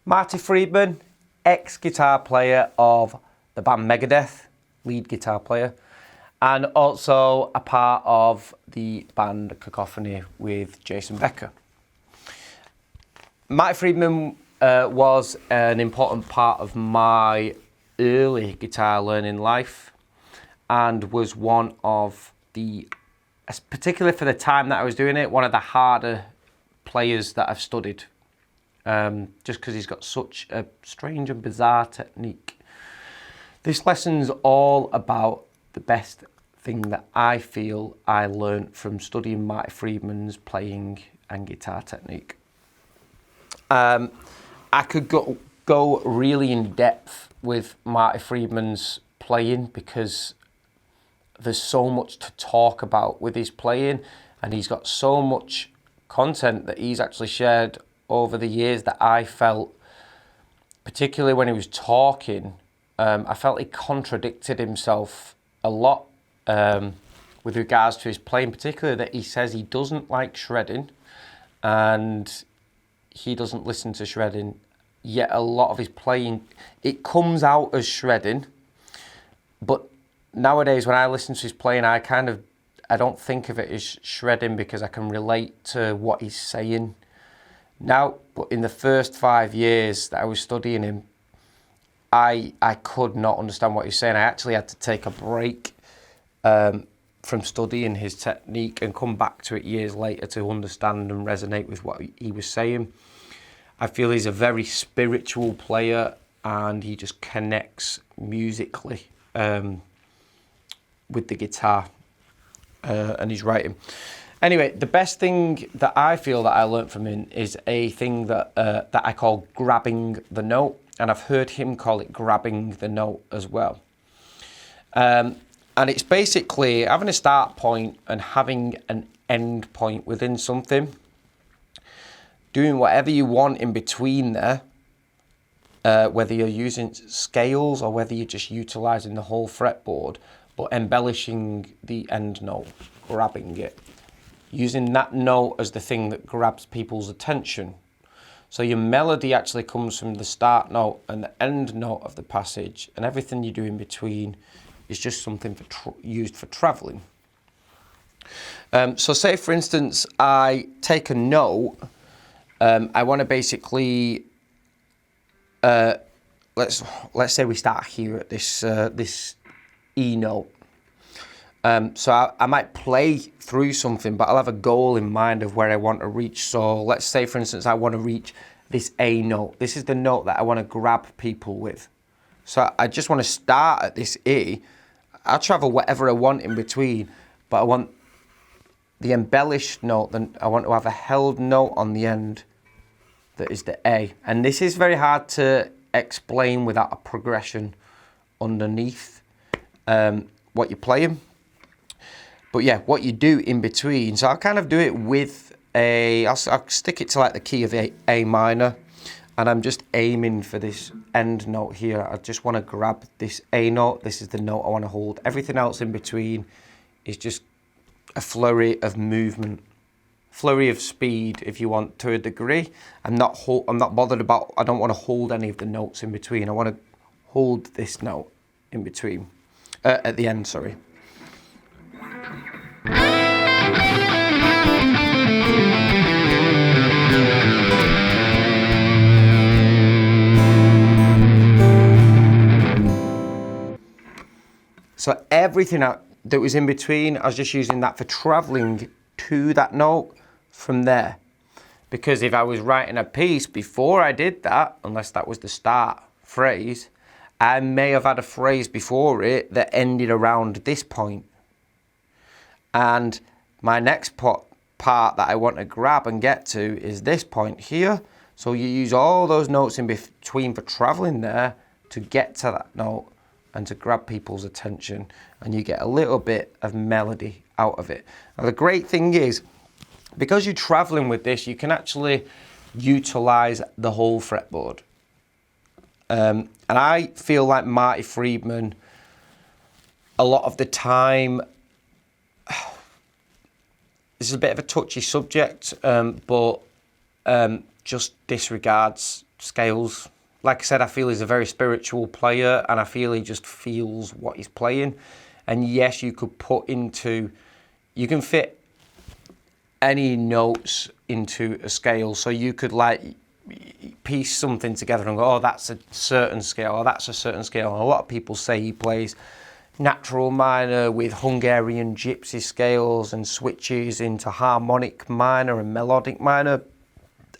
Marty Friedman, ex-guitar player of the band Megadeth, lead guitar player, and also a part of the band Cacophony with Jason Becker. Marty Friedman was an important part of my early guitar learning life and was one of the, particularly for the time that I was doing it, one of the harder players that I've studied. Just because he's got such a strange and bizarre technique. This lesson's all about the best thing that I feel I learned from studying Marty Friedman's playing and guitar technique. I could go really in depth with Marty Friedman's playing because there's so much to talk about with his playing, and he's got so much content that he's actually shared over the years that I felt, particularly when he was talking, I felt he contradicted himself a lot with regards to his playing, particularly that he says he doesn't like shredding and he doesn't listen to shredding, yet a lot of his playing, it comes out as shredding, but nowadays when I listen to his playing, I don't think of it as shredding because I can relate to what he's saying now. But in the first 5 years that I was studying him, I could not understand what he was saying. I actually had to take a break from studying his technique and come back to it years later to understand and resonate with what he was saying. I feel he's a very spiritual player and he just connects musically with the guitar and his writing. Anyway, the best thing that I feel that I learned from him is a thing that I call grabbing the note, and I've heard him call it grabbing the note as well. And it's basically having a start point and having an end point within something, doing whatever you want in between there, whether you're using scales or whether you're just utilising the whole fretboard, but embellishing the end note, grabbing it. Using that note as the thing that grabs people's attention. So your melody actually comes from the start note and the end note of the passage, and everything you do in between is just something used for travelling. So say for instance, I take a note, I want to basically, let's say we start here at this E note. So I might play through something, but I'll have a goal in mind of where I want to reach. So let's say, for instance, I want to reach this A note. This is the note that I want to grab people with. So I just want to start at this E. I'll travel whatever I want in between, but I want the embellished note, then I want to have a held note on the end that is the A. And this is very hard to explain without a progression underneath what you're playing. But yeah, what you do in between. So I'll kind of do it with I'll stick it to like the key of A minor, and I'm just aiming for this end note here. I just want to grab this A note. This is the note I want to hold. Everything else in between is just a flurry of movement, flurry of speed, if you want, to a degree. I'm not bothered about, I don't want to hold any of the notes in between. I want to hold this note in between, at the end, sorry. So everything that was in between, I was just using that for travelling to that note from there. Because if I was writing a piece before I did that, unless that was the start phrase, I may have had a phrase before it that ended around this point. And my next part that I want to grab and get to is this point here. So you use all those notes in between for travelling there to get to that note and to grab people's attention, and you get a little bit of melody out of it. Now the great thing is, because you're travelling with this, you can actually utilise the whole fretboard. And I feel like Marty Friedman, a lot of the time, this is a bit of a touchy subject, but just disregards scales. Like I said, I feel he's a very spiritual player, and I feel he just feels what he's playing. And yes, you could you can fit any notes into a scale. So you could like piece something together and go, oh, that's a certain scale, or that's a certain scale. And a lot of people say he plays natural minor with Hungarian gypsy scales and switches into harmonic minor and melodic minor.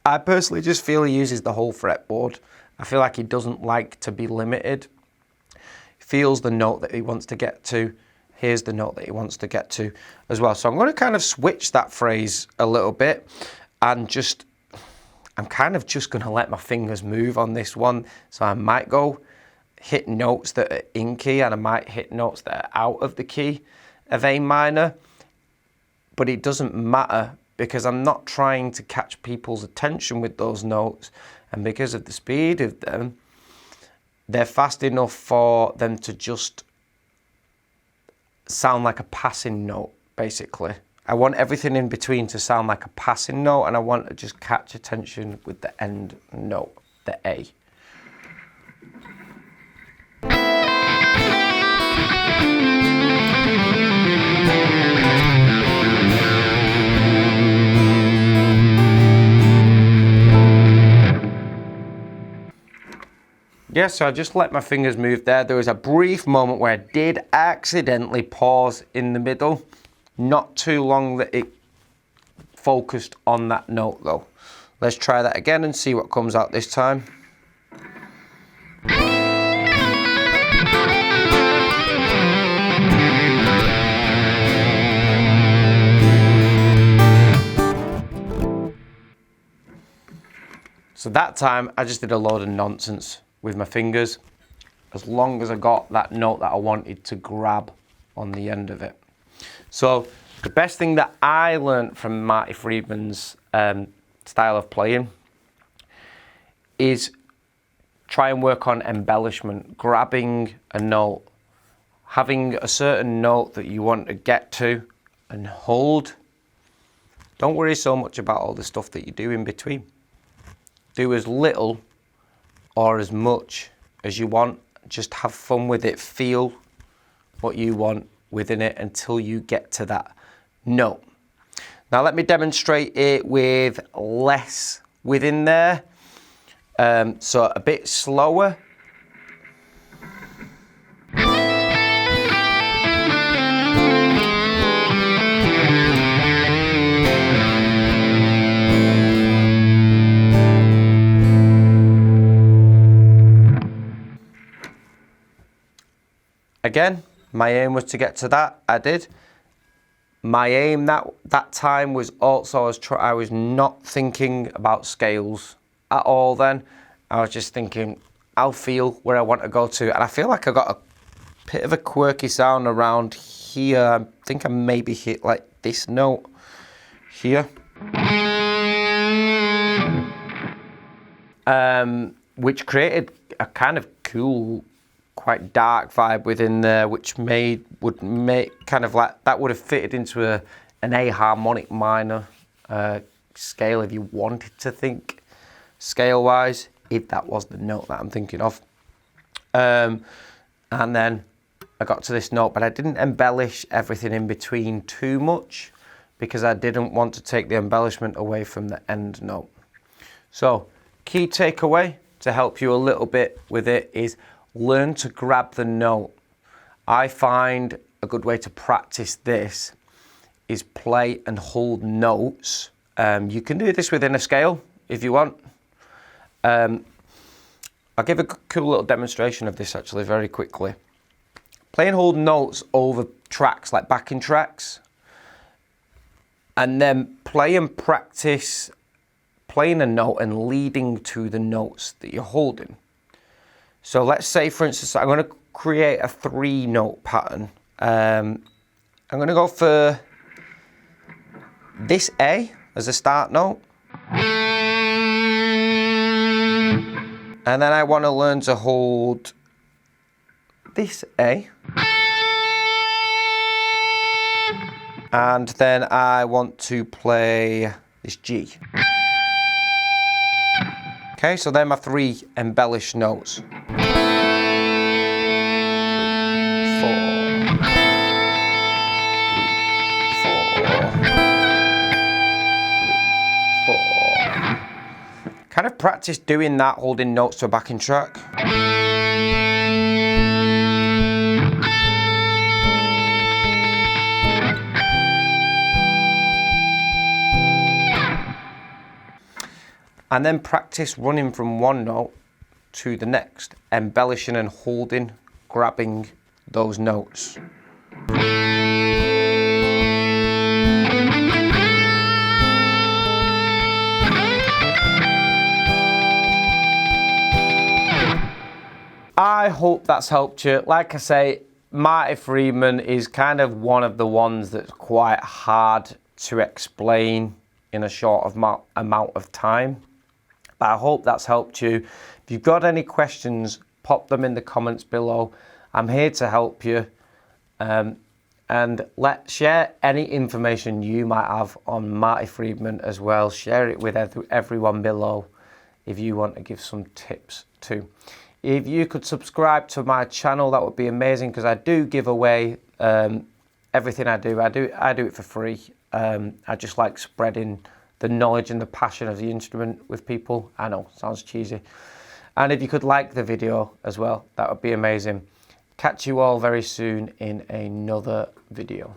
I personally just feel he uses the whole fretboard. I feel like he doesn't like to be limited. He feels the note that he wants to get to. Here's the note that he wants to get to as well. So I'm going to kind of switch that phrase a little bit and I'm kind of just going to let my fingers move on this one. So I might go hit notes that are in key, and I might hit notes that are out of the key of A minor. But it doesn't matter because I'm not trying to catch people's attention with those notes. And because of the speed of them, they're fast enough for them to just sound like a passing note, basically. I want everything in between to sound like a passing note, and I want to just catch attention with the end note, the A. Yeah, so I just let my fingers move there. There was a brief moment where I did accidentally pause in the middle. Not too long that it focused on that note though. Let's try that again and see what comes out this time. So that time I just did a load of nonsense with my fingers, as long as I got that note that I wanted to grab on the end of it. So the best thing that I learned from Marty Friedman's style of playing is try and work on embellishment, grabbing a note, having a certain note that you want to get to and hold. Don't worry so much about all the stuff that you do in between. Do as little or as much as you want. Just have fun with it. Feel what you want within it until you get to that note. Now let me demonstrate it with less within there. So a bit slower. Again, my aim was to get to that. I did. My aim that time was also I was not thinking about scales at all then. I was just thinking, I'll feel where I want to go to. And I feel like I got a bit of a quirky sound around here. I think I maybe hit like this note here. Which created a kind of cool, quite dark vibe within there, which would make kind of like that would have fitted into an A harmonic minor scale if you wanted to think scale wise, if that was the note that I'm thinking of. And then I got to this note, but I didn't embellish everything in between too much because I didn't want to take the embellishment away from the end note. So key takeaway to help you a little bit with it is learn to grab the note. I find a good way to practice this is play and hold notes. You can do this within a scale if you want. I'll give a cool little demonstration of this actually very quickly. Play and hold notes over tracks, like backing tracks. And then play and practice playing a note and leading to the notes that you're holding. So let's say, for instance, I'm going to create a 3-note pattern. I'm going to go for this A as a start note. And then I want to learn to hold this A. And then I want to play this G. Okay, so they're my 3 embellished notes. 4, 4. Kind of practice doing that, holding notes to a backing track. And then practice running from one note to the next, embellishing and holding, grabbing those notes. I hope that's helped you. Like I say, Marty Friedman is kind of one of the ones that's quite hard to explain in a short amount of time. But I hope that's helped you. If you've got any questions, pop them in the comments below. I'm here to help you. And share any information you might have on Marty Friedman as well. Share it with everyone below if you want to give some tips too. If you could subscribe to my channel, that would be amazing, because I do give away everything I do. I do it for free. I just like spreading the knowledge and the passion of the instrument with people. I know, sounds cheesy. And if you could like the video as well, that would be amazing. Catch you all very soon in another video.